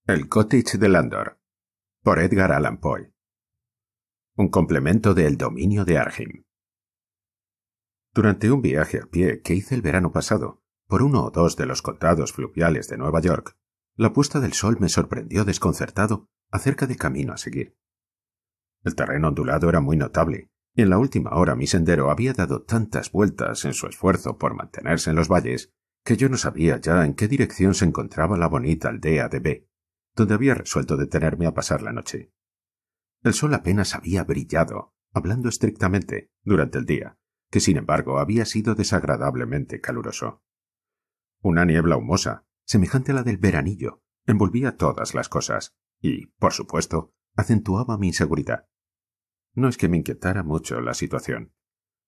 El Cottage de Landor, por Edgar Allan Poe. Un complemento de El dominio de Arghim. Durante un viaje a pie que hice el verano pasado, por uno o dos de los condados fluviales de Nueva York, la puesta del sol me sorprendió desconcertado acerca del camino a seguir. El terreno ondulado era muy notable, y en la última hora mi sendero había dado tantas vueltas en su esfuerzo por mantenerse en los valles, que yo no sabía ya en qué dirección se encontraba la bonita aldea de B, donde había resuelto detenerme a pasar la noche. El sol apenas había brillado, hablando estrictamente, durante el día, que sin embargo había sido desagradablemente caluroso. Una niebla humosa, semejante a la del veranillo, envolvía todas las cosas y, por supuesto, acentuaba mi inseguridad. No es que me inquietara mucho la situación.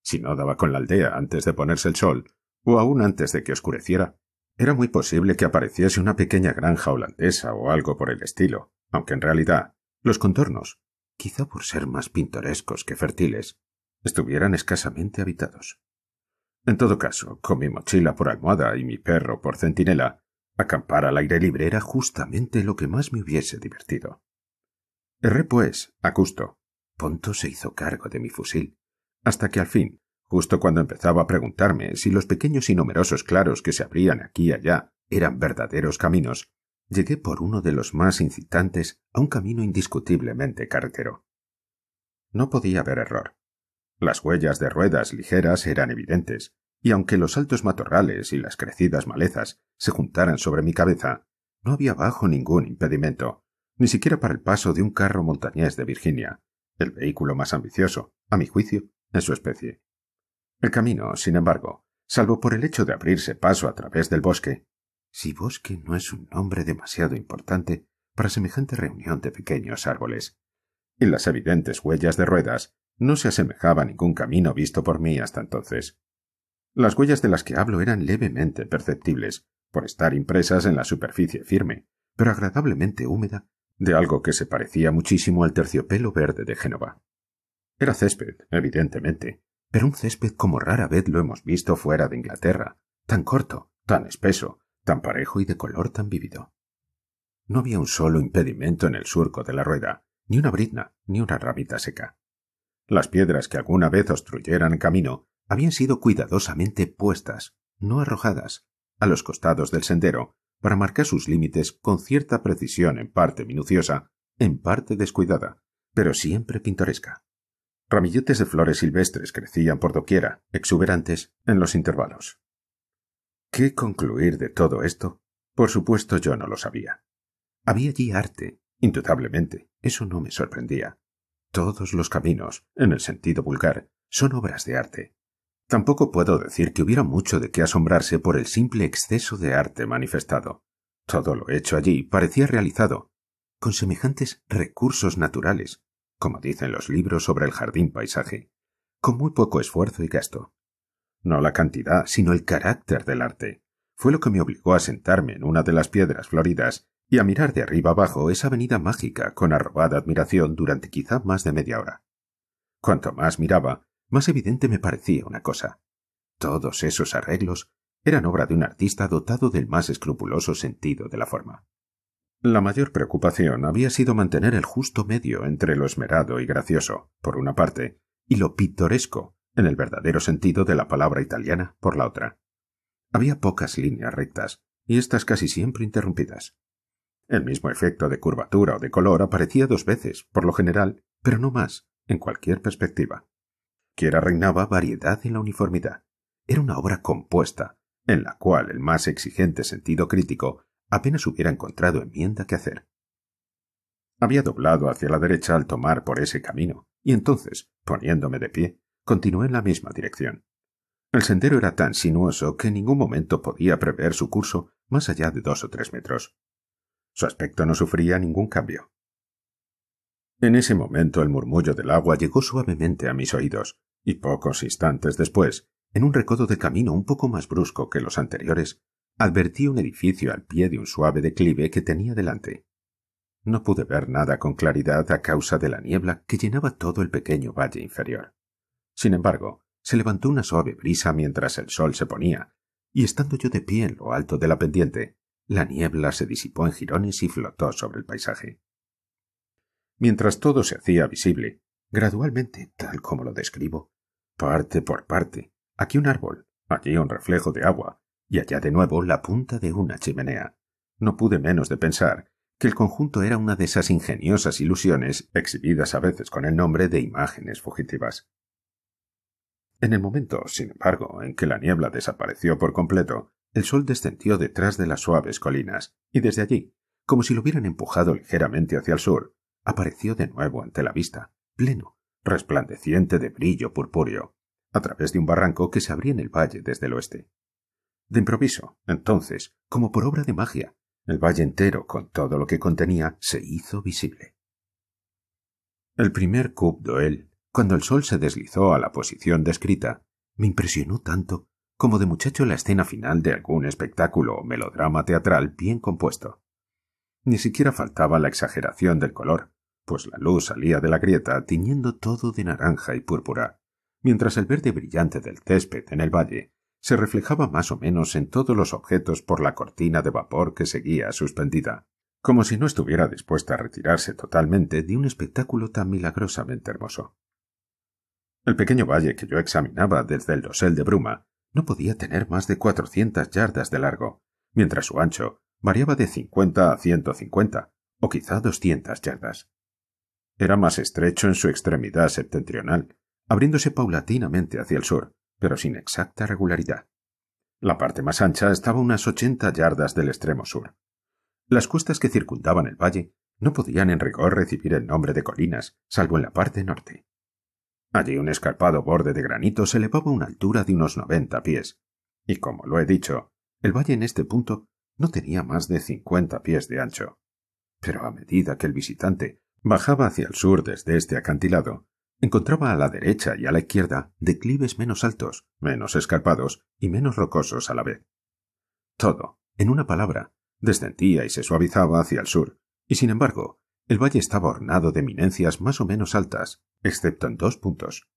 Si no daba con la aldea antes de ponerse el sol, o aún antes de que oscureciera, era muy posible que apareciese una pequeña granja holandesa o algo por el estilo, aunque en realidad los contornos, quizá por ser más pintorescos que fértiles, estuvieran escasamente habitados. En todo caso, con mi mochila por almohada y mi perro por centinela, acampar al aire libre era justamente lo que más me hubiese divertido. Erré, pues, a gusto. Ponto se hizo cargo de mi fusil, hasta que al fin, justo cuando empezaba a preguntarme si los pequeños y numerosos claros que se abrían aquí y allá eran verdaderos caminos, llegué por uno de los más incitantes a un camino indiscutiblemente carretero. No podía haber error. Las huellas de ruedas ligeras eran evidentes, y aunque los altos matorrales y las crecidas malezas se juntaran sobre mi cabeza, no había abajo ningún impedimento, ni siquiera para el paso de un carro montañés de Virginia, el vehículo más ambicioso, a mi juicio, en su especie. El camino, sin embargo, salvo por el hecho de abrirse paso a través del bosque, si bosque no es un nombre demasiado importante para semejante reunión de pequeños árboles, y las evidentes huellas de ruedas, no se asemejaba a ningún camino visto por mí hasta entonces. Las huellas de las que hablo eran levemente perceptibles, por estar impresas en la superficie firme, pero agradablemente húmeda, de algo que se parecía muchísimo al terciopelo verde de Génova. Era césped, evidentemente, pero un césped como rara vez lo hemos visto fuera de Inglaterra, tan corto, tan espeso, tan parejo y de color tan vívido. No había un solo impedimento en el surco de la rueda, ni una brizna, ni una ramita seca. Las piedras que alguna vez obstruyeran el camino habían sido cuidadosamente puestas, no arrojadas, a los costados del sendero, para marcar sus límites con cierta precisión en parte minuciosa, en parte descuidada, pero siempre pintoresca. Ramilletes de flores silvestres crecían por doquiera, exuberantes, en los intervalos. ¿Qué concluir de todo esto? Por supuesto yo no lo sabía. Había allí arte, indudablemente, eso no me sorprendía. Todos los caminos, en el sentido vulgar, son obras de arte. Tampoco puedo decir que hubiera mucho de qué asombrarse por el simple exceso de arte manifestado. Todo lo hecho allí parecía realizado, con semejantes recursos naturales, como dicen los libros sobre el jardín paisaje, con muy poco esfuerzo y gasto. No la cantidad, sino el carácter del arte, fue lo que me obligó a sentarme en una de las piedras floridas y a mirar de arriba abajo esa avenida mágica con arrobada admiración durante quizá más de media hora. Cuanto más miraba, más evidente me parecía una cosa. Todos esos arreglos eran obra de un artista dotado del más escrupuloso sentido de la forma. La mayor preocupación había sido mantener el justo medio entre lo esmerado y gracioso, por una parte, y lo pintoresco, en el verdadero sentido de la palabra italiana, por la otra. Había pocas líneas rectas, y éstas casi siempre interrumpidas. El mismo efecto de curvatura o de color aparecía dos veces, por lo general, pero no más, en cualquier perspectiva. Quiera reinaba variedad en la uniformidad. Era una obra compuesta, en la cual el más exigente sentido crítico apenas hubiera encontrado enmienda que hacer. Había doblado hacia la derecha al tomar por ese camino, y entonces, poniéndome de pie, continué en la misma dirección. El sendero era tan sinuoso que en ningún momento podía prever su curso más allá de 2 o 3 metros. Su aspecto no sufría ningún cambio. En ese momento el murmullo del agua llegó suavemente a mis oídos, y pocos instantes después, en un recodo de camino un poco más brusco que los anteriores, advertí un edificio al pie de un suave declive que tenía delante. No pude ver nada con claridad a causa de la niebla que llenaba todo el pequeño valle inferior. Sin embargo, se levantó una suave brisa mientras el sol se ponía, y estando yo de pie en lo alto de la pendiente, la niebla se disipó en jirones y flotó sobre el paisaje. Mientras todo se hacía visible, gradualmente, tal como lo describo, parte por parte, aquí un árbol, allí un reflejo de agua, y allá de nuevo la punta de una chimenea, no pude menos de pensar que el conjunto era una de esas ingeniosas ilusiones exhibidas a veces con el nombre de imágenes fugitivas. En el momento, sin embargo, en que la niebla desapareció por completo, el sol descendió detrás de las suaves colinas, y desde allí, como si lo hubieran empujado ligeramente hacia el sur, apareció de nuevo ante la vista, pleno, resplandeciente de brillo purpúreo, a través de un barranco que se abría en el valle desde el oeste. De improviso, entonces, como por obra de magia, el valle entero, con todo lo que contenía, se hizo visible. El primer coup d'œil, cuando el sol se deslizó a la posición descrita, me impresionó tanto como de muchacho la escena final de algún espectáculo o melodrama teatral bien compuesto. Ni siquiera faltaba la exageración del color, pues la luz salía de la grieta tiñendo todo de naranja y púrpura, mientras el verde brillante del césped en el valle se reflejaba más o menos en todos los objetos por la cortina de vapor que seguía suspendida, como si no estuviera dispuesta a retirarse totalmente de un espectáculo tan milagrosamente hermoso. El pequeño valle que yo examinaba desde el dosel de bruma no podía tener más de 400 yardas de largo, mientras su ancho variaba de 50 a 150, o quizá 200 yardas. Era más estrecho en su extremidad septentrional, abriéndose paulatinamente hacia el sur, pero sin exacta regularidad. La parte más ancha estaba a unas 80 yardas del extremo sur. Las cuestas que circundaban el valle no podían en rigor recibir el nombre de colinas, salvo en la parte norte. Allí un escarpado borde de granito se elevaba a una altura de unos 90 pies, y como lo he dicho, el valle en este punto no tenía más de 50 pies de ancho. Pero a medida que el visitante bajaba hacia el sur desde este acantilado, encontraba a la derecha y a la izquierda declives menos altos, menos escarpados y menos rocosos a la vez. Todo, en una palabra, descendía y se suavizaba hacia el sur, y sin embargo, el valle estaba ornado de eminencias más o menos altas, excepto en 2 puntos.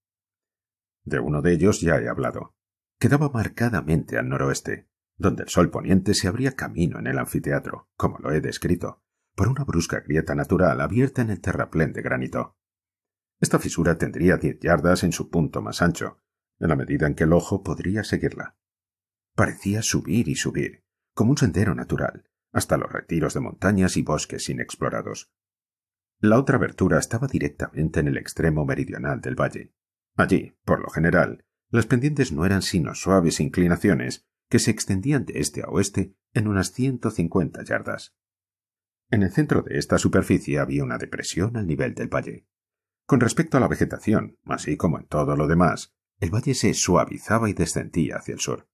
De uno de ellos ya he hablado. Quedaba marcadamente al noroeste, donde el sol poniente se abría camino en el anfiteatro, como lo he descrito, por una brusca grieta natural abierta en el terraplén de granito. Esta fisura tendría 10 yardas en su punto más ancho, en la medida en que el ojo podría seguirla. Parecía subir y subir, como un sendero natural, hasta los retiros de montañas y bosques inexplorados. La otra abertura estaba directamente en el extremo meridional del valle. Allí, por lo general, las pendientes no eran sino suaves inclinaciones que se extendían de este a oeste en unas 150 yardas. En el centro de esta superficie había una depresión al nivel del valle. Con respecto a la vegetación, así como en todo lo demás, el valle se suavizaba y descendía hacia el sur.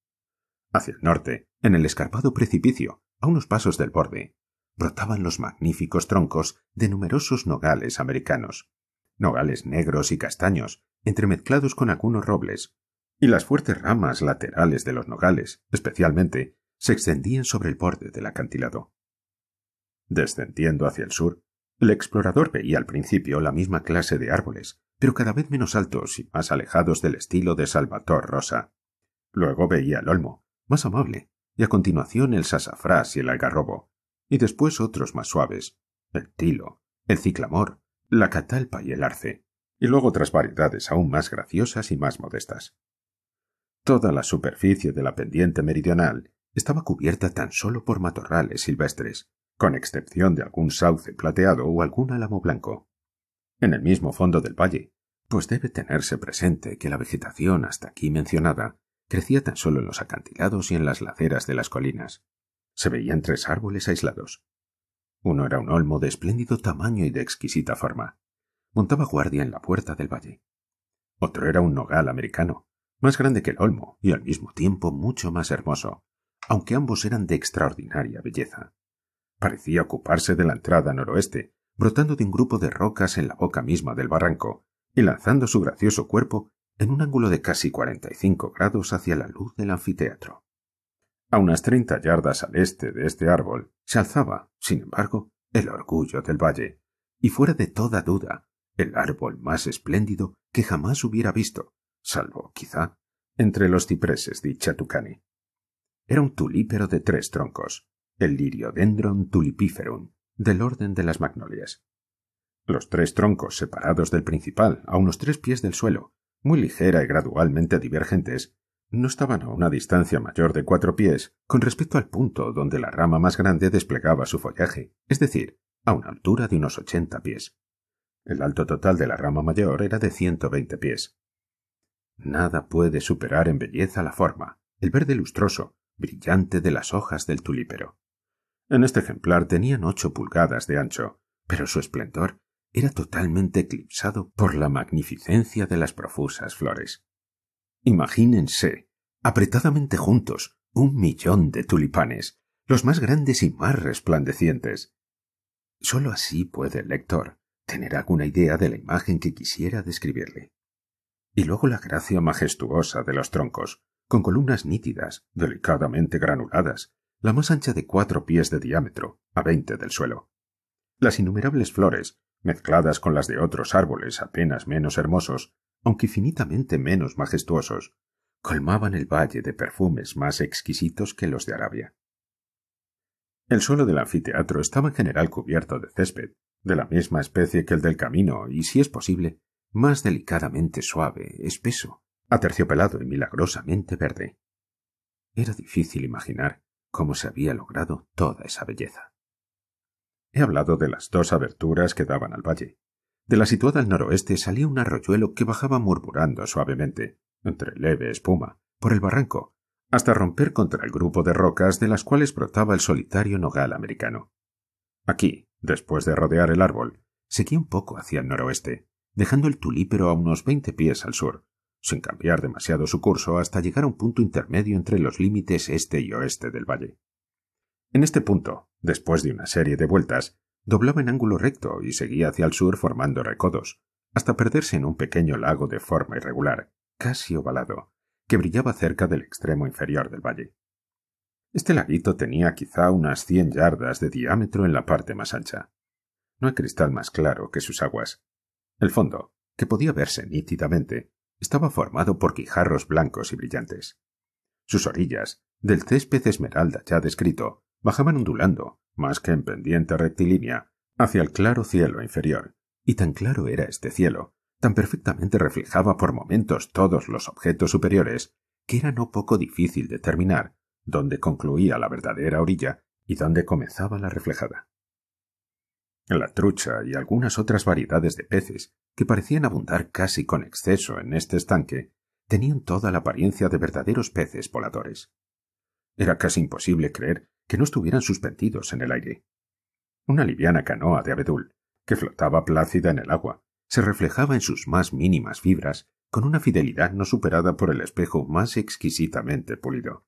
Hacia el norte, en el escarpado precipicio, a unos pasos del borde, brotaban los magníficos troncos de numerosos nogales americanos, nogales negros y castaños, entremezclados con algunos robles, y las fuertes ramas laterales de los nogales, especialmente, se extendían sobre el borde del acantilado. Descendiendo hacia el sur, el explorador veía al principio la misma clase de árboles, pero cada vez menos altos y más alejados del estilo de Salvator Rosa. Luego veía el olmo, más amable, y a continuación el sasafrás y el algarrobo, y después otros más suaves, el tilo, el ciclamor, la catalpa y el arce, y luego otras variedades aún más graciosas y más modestas. Toda la superficie de la pendiente meridional estaba cubierta tan solo por matorrales silvestres, con excepción de algún sauce plateado o algún álamo blanco. En el mismo fondo del valle, pues debe tenerse presente que la vegetación hasta aquí mencionada crecía tan solo en los acantilados y en las laderas de las colinas. Se veían 3 árboles aislados. Uno era un olmo de espléndido tamaño y de exquisita forma. Montaba guardia en la puerta del valle. Otro era un nogal americano, más grande que el olmo y al mismo tiempo mucho más hermoso, aunque ambos eran de extraordinaria belleza. Parecía ocuparse de la entrada noroeste, brotando de un grupo de rocas en la boca misma del barranco y lanzando su gracioso cuerpo en un ángulo de casi 45 grados hacia la luz del anfiteatro. A unas 30 yardas al este de este árbol se alzaba, sin embargo, el orgullo del valle, y fuera de toda duda, el árbol más espléndido que jamás hubiera visto, salvo, quizá, entre los cipreses de Chatucani. Era un tulípero de 3 troncos, el Liriodendron tulipiferum, del orden de las magnolias. Los 3 troncos separados del principal, a unos 3 pies del suelo, muy ligera y gradualmente divergentes, no estaban a una distancia mayor de 4 pies con respecto al punto donde la rama más grande desplegaba su follaje, es decir, a una altura de unos 80 pies. El alto total de la rama mayor era de 120 pies. Nada puede superar en belleza la forma, el verde lustroso, brillante de las hojas del tulípero. En este ejemplar tenían 8 pulgadas de ancho, pero su esplendor era totalmente eclipsado por la magnificencia de las profusas flores. Imagínense, apretadamente juntos, 1.000.000 de tulipanes, los más grandes y más resplandecientes. Solo así puede el lector tener alguna idea de la imagen que quisiera describirle. Y luego la gracia majestuosa de los troncos, con columnas nítidas, delicadamente granuladas, la más ancha de 4 pies de diámetro, a 20 del suelo. Las innumerables flores, mezcladas con las de otros árboles apenas menos hermosos, aunque infinitamente menos majestuosos, colmaban el valle de perfumes más exquisitos que los de Arabia. El suelo del anfiteatro estaba en general cubierto de césped, de la misma especie que el del camino y, si es posible, más delicadamente suave, espeso, aterciopelado y milagrosamente verde. Era difícil imaginar cómo se había logrado toda esa belleza. He hablado de las 2 aberturas que daban al valle. De la situada al noroeste salía un arroyuelo que bajaba murmurando suavemente, entre leve espuma, por el barranco, hasta romper contra el grupo de rocas de las cuales brotaba el solitario nogal americano. Aquí, después de rodear el árbol, seguía un poco hacia el noroeste, dejando el tulípero a unos 20 pies al sur, sin cambiar demasiado su curso hasta llegar a un punto intermedio entre los límites este y oeste del valle. En este punto, después de una serie de vueltas, doblaba en ángulo recto y seguía hacia el sur formando recodos, hasta perderse en un pequeño lago de forma irregular, casi ovalado, que brillaba cerca del extremo inferior del valle. Este laguito tenía quizá unas 100 yardas de diámetro en la parte más ancha. No hay cristal más claro que sus aguas. El fondo, que podía verse nítidamente, estaba formado por guijarros blancos y brillantes. Sus orillas, del césped esmeralda ya descrito, bajaban ondulando, más que en pendiente rectilínea, hacia el claro cielo inferior, y tan claro era este cielo, tan perfectamente reflejaba por momentos todos los objetos superiores, que era no poco difícil determinar dónde concluía la verdadera orilla y dónde comenzaba la reflejada. La trucha y algunas otras variedades de peces, que parecían abundar casi con exceso en este estanque, tenían toda la apariencia de verdaderos peces voladores. Era casi imposible creer que no estuvieran suspendidos en el aire. Una liviana canoa de abedul, que flotaba plácida en el agua, se reflejaba en sus más mínimas fibras con una fidelidad no superada por el espejo más exquisitamente pulido.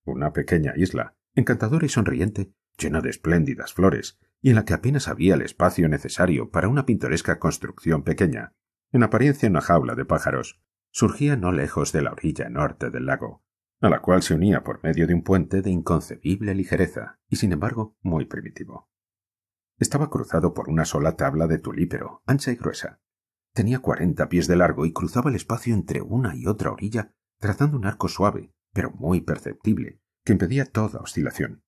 Una pequeña isla, encantadora y sonriente, llena de espléndidas flores, y en la que apenas había el espacio necesario para una pintoresca construcción pequeña, en apariencia una jaula de pájaros, surgía no lejos de la orilla norte del lago, a la cual se unía por medio de un puente de inconcebible ligereza y sin embargo muy primitivo. Estaba cruzado por una sola tabla de tulípero, ancha y gruesa. Tenía 40 pies de largo y cruzaba el espacio entre una y otra orilla, trazando un arco suave, pero muy perceptible, que impedía toda oscilación.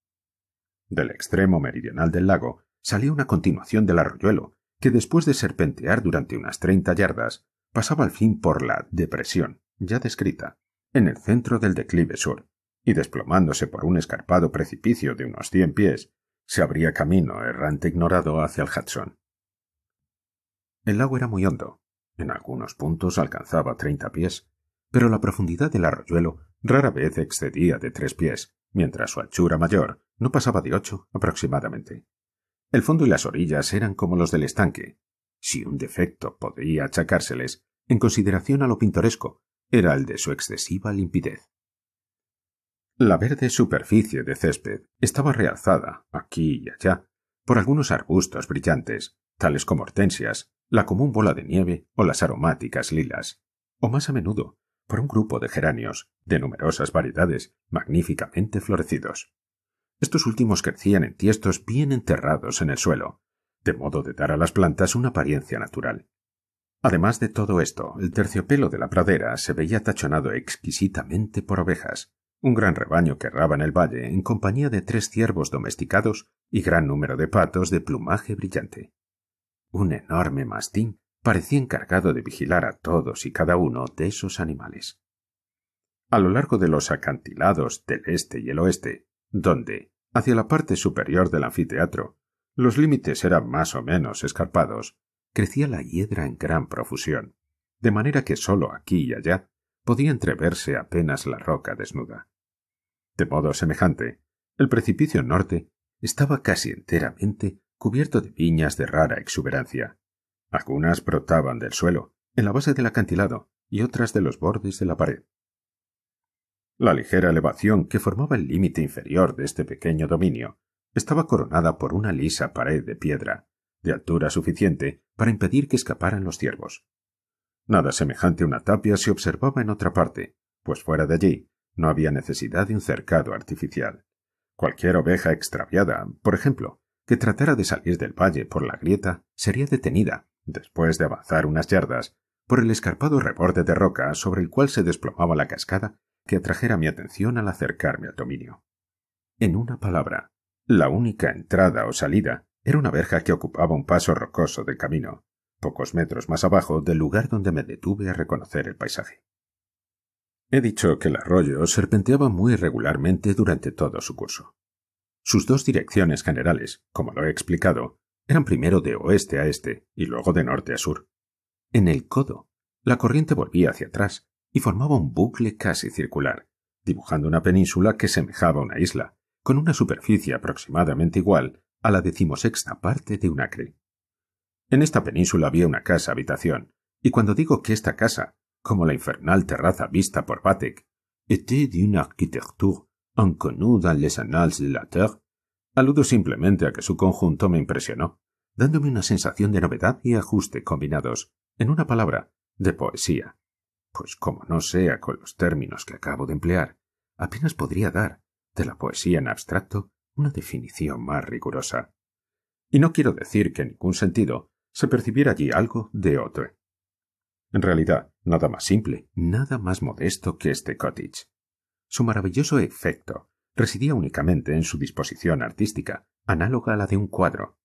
Del extremo meridional del lago salía una continuación del arroyuelo, que después de serpentear durante unas 30 yardas, pasaba al fin por la depresión, ya descrita, en el centro del declive sur, y desplomándose por un escarpado precipicio de unos 100 pies, se abría camino errante ignorado hacia el Hudson. El lago era muy hondo, en algunos puntos alcanzaba 30 pies, pero la profundidad del arroyuelo rara vez excedía de 3 pies, mientras su anchura mayor no pasaba de 8 aproximadamente. El fondo y las orillas eran como los del estanque. Si un defecto podía achacárseles, en consideración a lo pintoresco, era el de su excesiva limpidez. La verde superficie de césped estaba realzada, aquí y allá, por algunos arbustos brillantes, tales como hortensias, la común bola de nieve o las aromáticas lilas, o más a menudo, por un grupo de geranios, de numerosas variedades, magníficamente florecidos. Estos últimos crecían en tiestos bien enterrados en el suelo, de modo de dar a las plantas una apariencia natural. Además de todo esto, el terciopelo de la pradera se veía tachonado exquisitamente por ovejas, Un gran rebaño que erraba en el valle en compañía de 3 ciervos domesticados y gran número de patos de plumaje brillante. Un enorme mastín parecía encargado de vigilar a todos y cada uno de esos animales. A lo largo de los acantilados del este y el oeste, donde, hacia la parte superior del anfiteatro, los límites eran más o menos escarpados, crecía la hiedra en gran profusión, de manera que sólo aquí y allá podía entreverse apenas la roca desnuda. De modo semejante, el precipicio norte estaba casi enteramente cubierto de viñas de rara exuberancia. Algunas brotaban del suelo, en la base del acantilado, y otras de los bordes de la pared. La ligera elevación que formaba el límite inferior de este pequeño dominio estaba coronada por una lisa pared de piedra, de altura suficiente para impedir que escaparan los ciervos. Nada semejante a una tapia se observaba en otra parte, pues fuera de allí no había necesidad de un cercado artificial. Cualquier oveja extraviada, por ejemplo, que tratara de salir del valle por la grieta, sería detenida, después de avanzar unas yardas, por el escarpado reborde de roca sobre el cual se desplomaba la cascada que atrajera mi atención al acercarme al dominio. En una palabra, la única entrada o salida era una verja que ocupaba un paso rocoso del camino, pocos metros más abajo del lugar donde me detuve a reconocer el paisaje. He dicho que el arroyo serpenteaba muy regularmente durante todo su curso. Sus 2 direcciones generales, como lo he explicado, eran primero de oeste a este y luego de norte a sur. En el codo, la corriente volvía hacia atrás y formaba un bucle casi circular, dibujando una península que semejaba una isla, con una superficie aproximadamente igual a la 16ª parte de un acre. En esta península había una casa habitación, y cuando digo que esta casa, como la infernal terraza vista por Vathek, était d'une architecture inconnue dans les annales de la terre, aludo simplemente a que su conjunto me impresionó, dándome una sensación de novedad y ajuste combinados, en una palabra, de poesía. Pues como no sea con los términos que acabo de emplear, apenas podría dar, de la poesía en abstracto, una definición más rigurosa. Y no quiero decir que en ningún sentido se percibiera allí algo de otro. En realidad, nada más simple, nada más modesto que este cottage. Su maravilloso efecto residía únicamente en su disposición artística, análoga a la de un cuadro.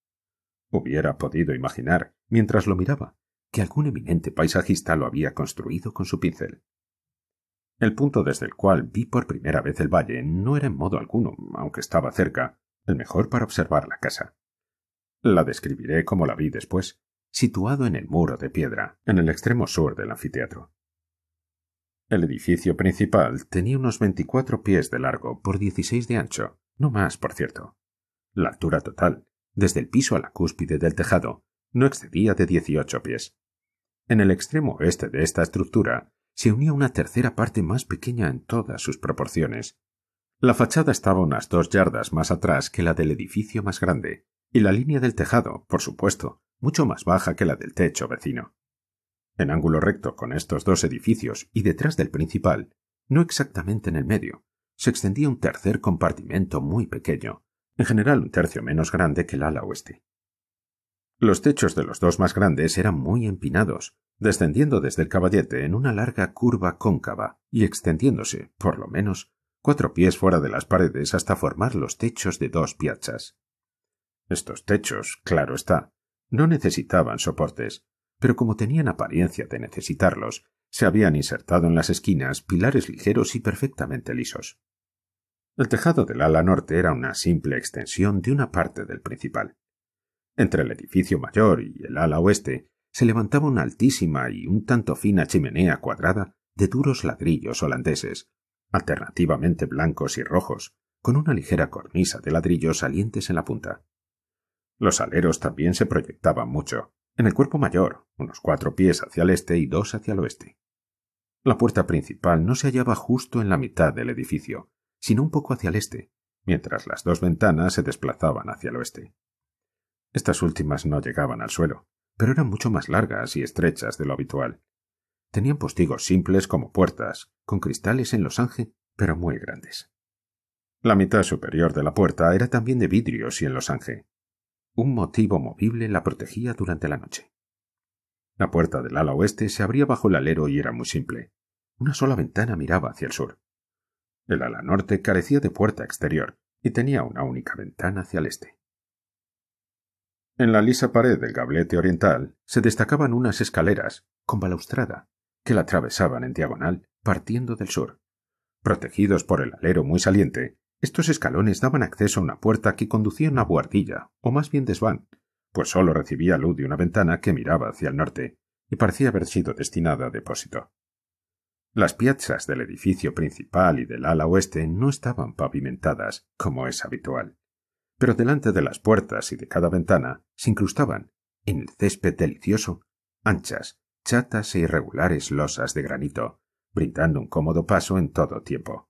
Hubiera podido imaginar, mientras lo miraba, que algún eminente paisajista lo había construido con su pincel. El punto desde el cual vi por primera vez el valle no era en modo alguno, aunque estaba cerca, el mejor para observar la casa. La describiré como la vi después, situado en el muro de piedra, en el extremo sur del anfiteatro. El edificio principal tenía unos 24 pies de largo por 16 de ancho, no más, por cierto. La altura total, desde el piso a la cúspide del tejado, no excedía de 18 pies. En el extremo oeste de esta estructura se unía una tercera parte más pequeña en todas sus proporciones. La fachada estaba unas 2 yardas más atrás que la del edificio más grande, y la línea del tejado, por supuesto, mucho más baja que la del techo vecino. En ángulo recto con estos 2 edificios y detrás del principal, no exactamente en el medio, se extendía un tercer compartimento muy pequeño, en general un tercio menos grande que el ala oeste. Los techos de los 2 más grandes eran muy empinados, descendiendo desde el caballete en una larga curva cóncava y extendiéndose, por lo menos, 4 pies fuera de las paredes hasta formar los techos de 2 piazzas. Estos techos, claro está, no necesitaban soportes, pero como tenían apariencia de necesitarlos, se habían insertado en las esquinas pilares ligeros y perfectamente lisos. El tejado del ala norte era una simple extensión de una parte del principal. Entre el edificio mayor y el ala oeste se levantaba una altísima y un tanto fina chimenea cuadrada de duros ladrillos holandeses, alternativamente blancos y rojos, con una ligera cornisa de ladrillos salientes en la punta. Los aleros también se proyectaban mucho, en el cuerpo mayor, unos 4 pies hacia el este y 2 hacia el oeste. La puerta principal no se hallaba justo en la mitad del edificio, sino un poco hacia el este, mientras las 2 ventanas se desplazaban hacia el oeste. Estas últimas no llegaban al suelo, pero eran mucho más largas y estrechas de lo habitual. Tenían postigos simples como puertas, con cristales en losange, pero muy grandes. La mitad superior de la puerta era también de vidrios y en losange. Un motivo movible la protegía durante la noche. La puerta del ala oeste se abría bajo el alero y era muy simple. Una sola ventana miraba hacia el sur. El ala norte carecía de puerta exterior y tenía una única ventana hacia el este. En la lisa pared del gablete oriental se destacaban unas escaleras, con balaustrada, que la atravesaban en diagonal, partiendo del sur. Protegidos por el alero muy saliente, estos escalones daban acceso a una puerta que conducía a una buhardilla, o más bien desván, pues sólo recibía luz de una ventana que miraba hacia el norte, y parecía haber sido destinada a depósito. Las piazzas del edificio principal y del ala oeste no estaban pavimentadas, como es habitual, pero delante de las puertas y de cada ventana se incrustaban, en el césped delicioso, anchas, chatas e irregulares losas de granito, brindando un cómodo paso en todo tiempo.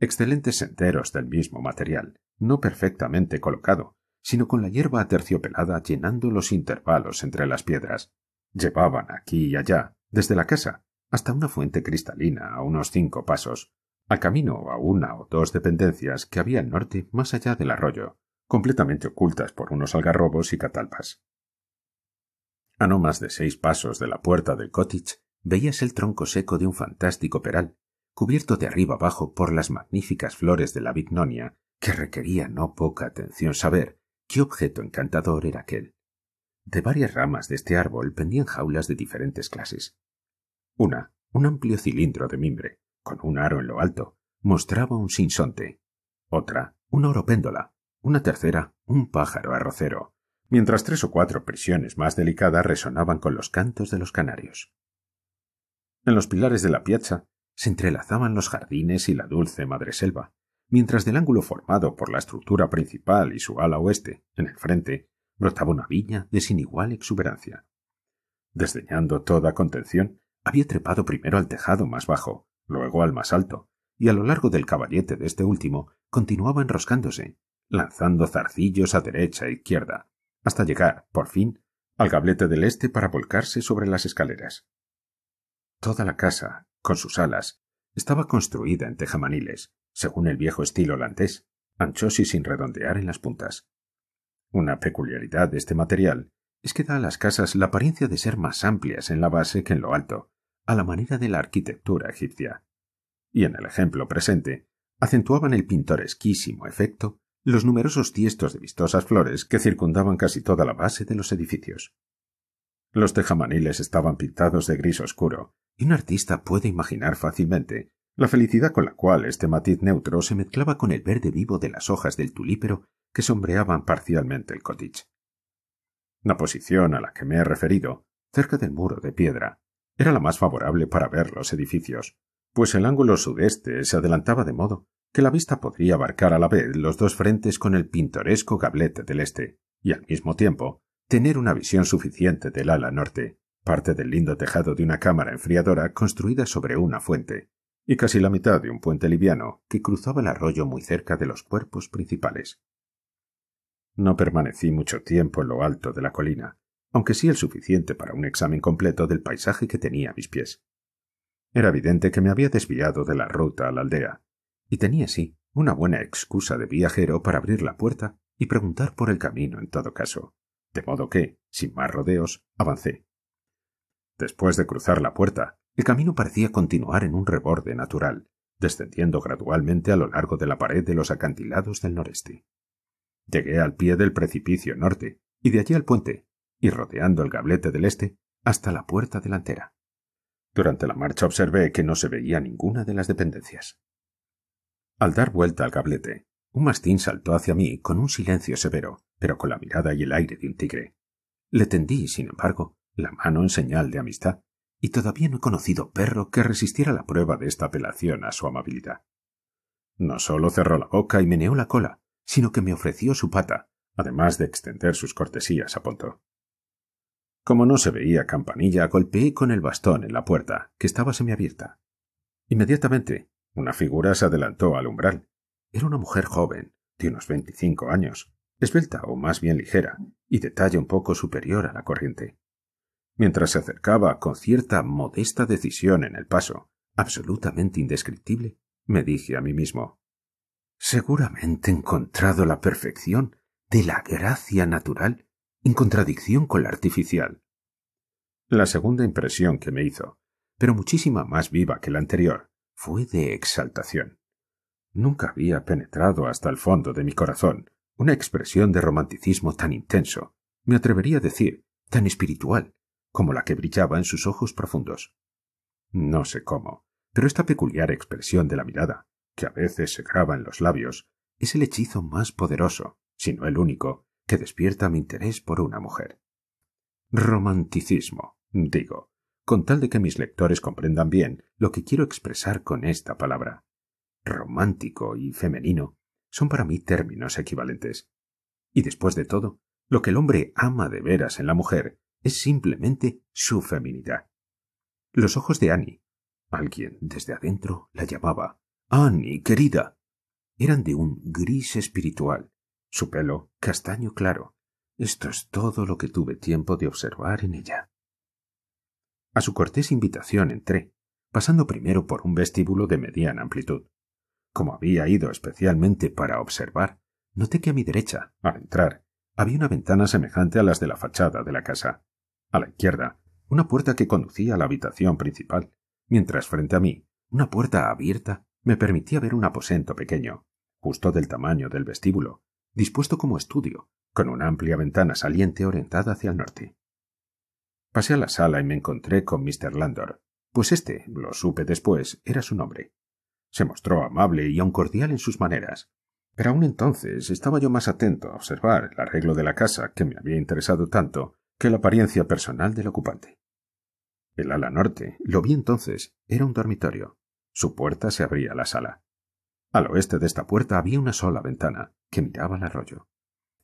Excelentes senderos del mismo material, no perfectamente colocado, sino con la hierba aterciopelada llenando los intervalos entre las piedras, llevaban aquí y allá, desde la casa, hasta una fuente cristalina a unos 5 pasos, al camino a 1 o 2 dependencias que había al norte más allá del arroyo, completamente ocultas por unos algarrobos y catalpas. A no más de 6 pasos de la puerta del cottage veías el tronco seco de un fantástico peral, cubierto de arriba abajo por las magníficas flores de la bignonia, que requería no poca atención saber qué objeto encantador era aquel. De varias ramas de este árbol pendían jaulas de diferentes clases. Una, un amplio cilindro de mimbre, con un aro en lo alto, mostraba un sinsonte. Otra, una oropéndola. Una tercera, un pájaro arrocero, mientras 3 o 4 prisiones más delicadas resonaban con los cantos de los canarios. En los pilares de la piazza se entrelazaban los jardines y la dulce madreselva, mientras del ángulo formado por la estructura principal y su ala oeste, en el frente, brotaba una viña de sin igual exuberancia. Desdeñando toda contención, había trepado primero al tejado más bajo, luego al más alto, y a lo largo del caballete de este último continuaba enroscándose, lanzando zarcillos a derecha e izquierda, hasta llegar, por fin, al gablete del este para volcarse sobre las escaleras. Toda la casa, con sus alas, estaba construida en tejamaniles, según el viejo estilo holandés, anchos y sin redondear en las puntas. Una peculiaridad de este material es que da a las casas la apariencia de ser más amplias en la base que en lo alto, a la manera de la arquitectura egipcia. Y en el ejemplo presente, acentuaban el pintoresquísimo efecto los numerosos tiestos de vistosas flores que circundaban casi toda la base de los edificios. Los tejamaniles estaban pintados de gris oscuro, y un artista puede imaginar fácilmente la felicidad con la cual este matiz neutro se mezclaba con el verde vivo de las hojas del tulípero que sombreaban parcialmente el cottage. La posición a la que me he referido, cerca del muro de piedra, era la más favorable para ver los edificios, pues el ángulo sudeste se adelantaba de modo que la vista podría abarcar a la vez los 2 frentes con el pintoresco gablete del este, y al mismo tiempo tener una visión suficiente del ala norte, parte del lindo tejado de una cámara enfriadora construida sobre una fuente, y casi la mitad de un puente liviano que cruzaba el arroyo muy cerca de los cuerpos principales. No permanecí mucho tiempo en lo alto de la colina, aunque sí el suficiente para un examen completo del paisaje que tenía a mis pies. Era evidente que me había desviado de la ruta a la aldea, y tenía así una buena excusa de viajero para abrir la puerta y preguntar por el camino en todo caso, de modo que, sin más rodeos, avancé. Después de cruzar la puerta, el camino parecía continuar en un reborde natural, descendiendo gradualmente a lo largo de la pared de los acantilados del noreste. Llegué al pie del precipicio norte, y de allí al puente, y rodeando el gablete del este, hasta la puerta delantera. Durante la marcha observé que no se veía ninguna de las dependencias. Al dar vuelta al gablete, un mastín saltó hacia mí con un silencio severo, pero con la mirada y el aire de un tigre. Le tendí, sin embargo, la mano en señal de amistad, y todavía no he conocido perro que resistiera la prueba de esta apelación a su amabilidad. No solo cerró la boca y meneó la cola, sino que me ofreció su pata, además de extender sus cortesías a punto. Como no se veía campanilla, golpeé con el bastón en la puerta, que estaba semiabierta. Inmediatamente, una figura se adelantó al umbral. Era una mujer joven, de unos 25 años, esbelta o más bien ligera, y de talla un poco superior a la corriente. Mientras se acercaba con cierta modesta decisión en el paso, absolutamente indescriptible, me dije a mí mismo: seguramente he encontrado la perfección de la gracia natural en contradicción con la artificial. La segunda impresión que me hizo, pero muchísima más viva que la anterior, fue de exaltación. Nunca había penetrado hasta el fondo de mi corazón una expresión de romanticismo tan intenso, me atrevería a decir, tan espiritual, como la que brillaba en sus ojos profundos. No sé cómo, pero esta peculiar expresión de la mirada, que a veces se graba en los labios, es el hechizo más poderoso, si no el único, que despierta mi interés por una mujer. Romanticismo, digo, con tal de que mis lectores comprendan bien lo que quiero expresar con esta palabra. Romántico y femenino son para mí términos equivalentes. Y después de todo, lo que el hombre ama de veras en la mujer es simplemente su feminidad. Los ojos de Annie, alguien desde adentro la llamaba Annie, querida, eran de un gris espiritual, su pelo castaño claro. Esto es todo lo que tuve tiempo de observar en ella. A su cortés invitación entré, pasando primero por un vestíbulo de mediana amplitud. Como había ido especialmente para observar, noté que a mi derecha, al entrar, había una ventana semejante a las de la fachada de la casa. A la izquierda, una puerta que conducía a la habitación principal, mientras frente a mí, una puerta abierta me permitía ver un aposento pequeño, justo del tamaño del vestíbulo, dispuesto como estudio, con una amplia ventana saliente orientada hacia el norte. Pasé a la sala y me encontré con Mr. Landor, pues este, lo supe después, era su nombre. Se mostró amable y aun cordial en sus maneras, pero aún entonces estaba yo más atento a observar el arreglo de la casa que me había interesado tanto que la apariencia personal del ocupante. El ala norte, lo vi entonces, era un dormitorio. Su puerta se abría a la sala. Al oeste de esta puerta había una sola ventana, que miraba al arroyo.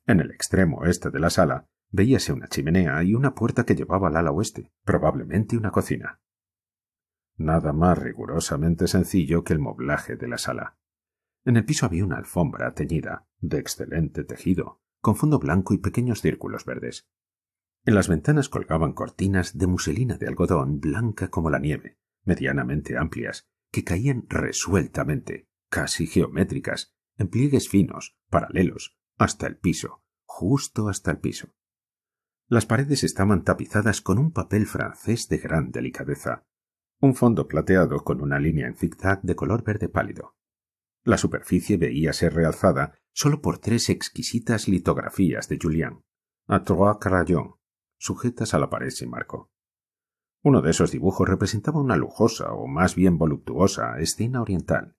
En el extremo este de la sala veíase una chimenea y una puerta que llevaba al ala oeste, probablemente una cocina. Nada más rigurosamente sencillo que el moblaje de la sala. En el piso había una alfombra teñida, de excelente tejido, con fondo blanco y pequeños círculos verdes. En las ventanas colgaban cortinas de muselina de algodón blanca como la nieve, medianamente amplias, que caían resueltamente, casi geométricas, en pliegues finos, paralelos, hasta el piso, justo hasta el piso. Las paredes estaban tapizadas con un papel francés de gran delicadeza, un fondo plateado con una línea en zigzag de color verde pálido. La superficie veíase realzada solo por 3 exquisitas litografías de Julian, a 3 crayons, sujetas a la pared sin marco. Uno de esos dibujos representaba una lujosa o más bien voluptuosa escena oriental,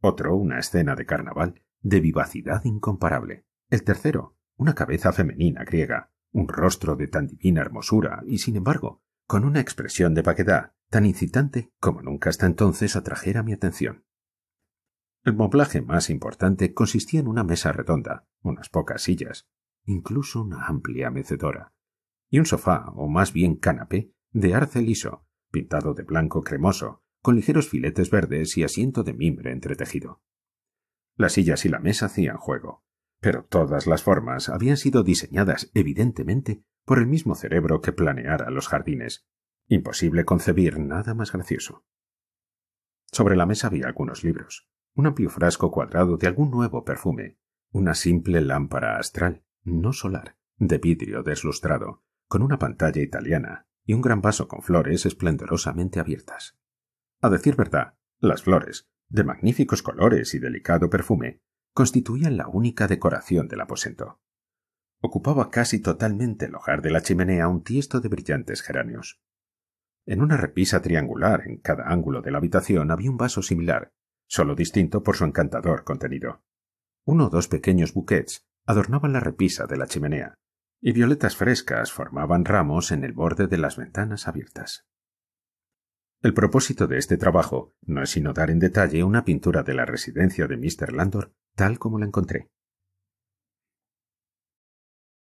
otro una escena de carnaval de vivacidad incomparable, el tercero una cabeza femenina griega, un rostro de tan divina hermosura y, sin embargo, con una expresión de vaguedad tan incitante como nunca hasta entonces atrajera mi atención. El moblaje más importante consistía en una mesa redonda, unas pocas sillas, incluso una amplia mecedora, y un sofá, o más bien canapé, de arce liso, pintado de blanco cremoso, con ligeros filetes verdes y asiento de mimbre entretejido. Las sillas y la mesa hacían juego, pero todas las formas habían sido diseñadas evidentemente por el mismo cerebro que planeara los jardines. Imposible concebir nada más gracioso. Sobre la mesa había algunos libros, un amplio frasco cuadrado de algún nuevo perfume, una simple lámpara astral, no solar, de vidrio deslustrado, con una pantalla italiana y un gran vaso con flores esplendorosamente abiertas. A decir verdad, las flores, de magníficos colores y delicado perfume, constituían la única decoración del aposento. Ocupaba casi totalmente el hogar de la chimenea un tiesto de brillantes geranios. En una repisa triangular en cada ángulo de la habitación había un vaso similar, solo distinto por su encantador contenido. 1 o 2 pequeños bouquets adornaban la repisa de la chimenea, y violetas frescas formaban ramos en el borde de las ventanas abiertas. El propósito de este trabajo no es sino dar en detalle una pintura de la residencia de Mr. Landor tal como la encontré.